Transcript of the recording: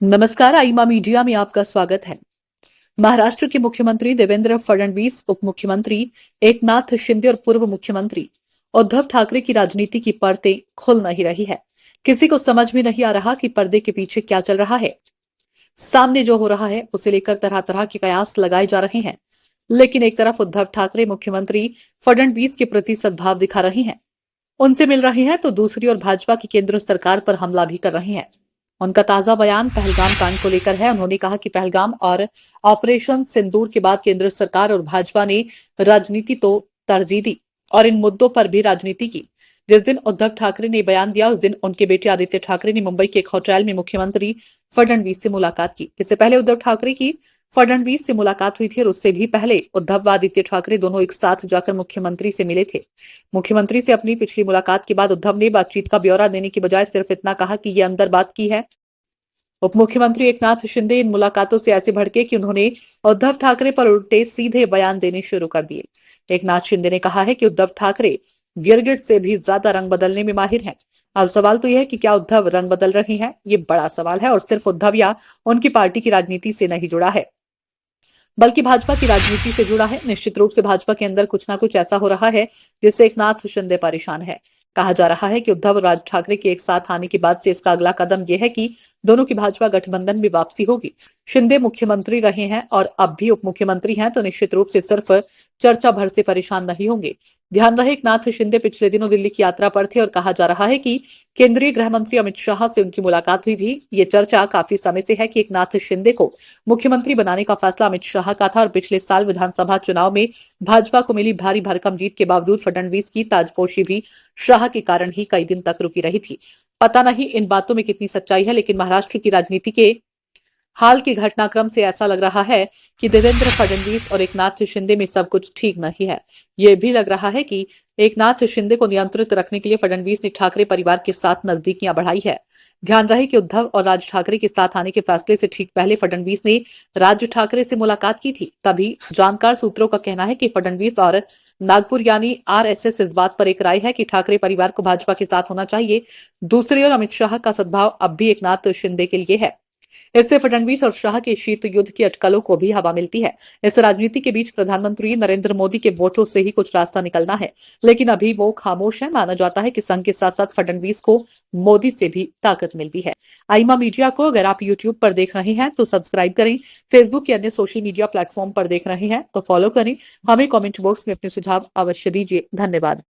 नमस्कार, आईमा मीडिया में आपका स्वागत है। महाराष्ट्र के मुख्यमंत्री देवेंद्र फडणवीस, उप मुख्यमंत्री एकनाथ शिंदे और पूर्व मुख्यमंत्री उद्धव ठाकरे की राजनीति की परतें खुल नहीं रही है। किसी को समझ में नहीं आ रहा कि पर्दे के पीछे क्या चल रहा है। सामने जो हो रहा है उसे लेकर तरह तरह के कयास लगाए जा रहे हैं, लेकिन एक तरफ उद्धव ठाकरे मुख्यमंत्री फडणवीस के प्रति सद्भाव दिखा रहे हैं, उनसे मिल रहे हैं, तो दूसरी ओर भाजपा की केंद्र सरकार पर हमला भी कर रहे हैं। उनका ताजा बयान पहलगाम कांड को लेकर है। उन्होंने कहा कि पहलगाम और ऑपरेशन सिंदूर के बाद केंद्र सरकार और भाजपा ने राजनीति तो तरजीह दी और इन मुद्दों पर भी राजनीति की। जिस दिन उद्धव ठाकरे ने बयान दिया, उस दिन उनके बेटे आदित्य ठाकरे ने मुंबई के एक होटल में मुख्यमंत्री फडणवीस से मुलाकात की। इससे पहले उद्धव ठाकरे की फडणवीस से मुलाकात हुई थी और उससे भी पहले उद्धव व आदित्य ठाकरे दोनों एक साथ जाकर मुख्यमंत्री से मिले थे। मुख्यमंत्री से अपनी पिछली मुलाकात के बाद उद्धव ने बातचीत का ब्यौरा देने की बजाय सिर्फ इतना कहा कि ये अंदर बात की है। उप मुख्यमंत्री एकनाथ शिंदे इन मुलाकातों से ऐसे भड़के कि उन्होंने उद्धव ठाकरे पर उल्टे सीधे बयान देने शुरू कर दिए। एकनाथ शिंदे ने कहा है कि उद्धव ठाकरे गिरगिट से भी ज्यादा रंग बदलने में माहिर हैं। अब सवाल तो यह है कि क्या उद्धव रंग बदल रहे हैं? ये बड़ा सवाल है और सिर्फ उद्धव या उनकी पार्टी की राजनीति से नहीं जुड़ा है, बल्कि भाजपा की राजनीति से जुड़ा है। निश्चित रूप से भाजपा के अंदर कुछ ना कुछ ऐसा हो रहा है जिससे एकनाथ शिंदे परेशान है। कहा जा रहा है कि उद्धव और राज ठाकरे के एक साथ आने के बाद से इसका अगला कदम यह है कि दोनों की भाजपा गठबंधन में वापसी होगी। शिंदे मुख्यमंत्री रहे हैं और अब भी उप मुख्यमंत्री हैं, तो निश्चित रूप से सिर्फ चर्चा भर से परेशान नहीं होंगे। ध्यान रहे, एकनाथ शिंदे पिछले दिनों दिल्ली की यात्रा पर थे और कहा जा रहा है कि केंद्रीय गृह मंत्री अमित शाह से उनकी मुलाकात हुई थी। ये चर्चा काफी समय से है कि एकनाथ शिंदे को मुख्यमंत्री बनाने का फैसला अमित शाह का था और पिछले साल विधानसभा चुनाव में भाजपा को मिली भारी भरकम जीत के बावजूद फडणवीस की ताजपोशी भी शाह के कारण ही कई दिन तक रुकी रही थी। पता नहीं इन बातों में कितनी सच्चाई है, लेकिन महाराष्ट्र की राजनीति के हाल के घटनाक्रम से ऐसा लग रहा है कि देवेंद्र फडणवीस और एकनाथ शिंदे में सब कुछ ठीक नहीं है। यह भी लग रहा है कि एकनाथ शिंदे को नियंत्रित रखने के लिए फडणवीस ने ठाकरे परिवार के साथ नजदीकियां बढ़ाई है। ध्यान रहे कि उद्धव और राज ठाकरे के साथ आने के फैसले से ठीक पहले फडणवीस ने राज ठाकरे से मुलाकात की थी। तभी जानकार सूत्रों का कहना है कि फडणवीस और नागपुर यानी आरएसएस इस बात पर एक राय है कि ठाकरे परिवार को भाजपा के साथ होना चाहिए। दूसरी ओर अमित शाह का सद्भाव अब भी एकनाथ शिंदे के लिए है। इससे फडणवीस और शाह के शीत युद्ध की अटकलों को भी हवा मिलती है। इस राजनीति के बीच प्रधानमंत्री नरेंद्र मोदी के वोटों से ही कुछ रास्ता निकलना है, लेकिन अभी वो खामोश है। माना जाता है कि संघ के साथ साथ फडणवीस को मोदी से भी ताकत मिलती है। आईमा मीडिया को अगर आप यूट्यूब पर देख रहे हैं तो सब्सक्राइब करें, फेसबुक या अन्य सोशल मीडिया प्लेटफॉर्म पर देख रहे हैं तो फॉलो करें। हमें कॉमेंट बॉक्स में अपने सुझाव अवश्य दीजिए। धन्यवाद।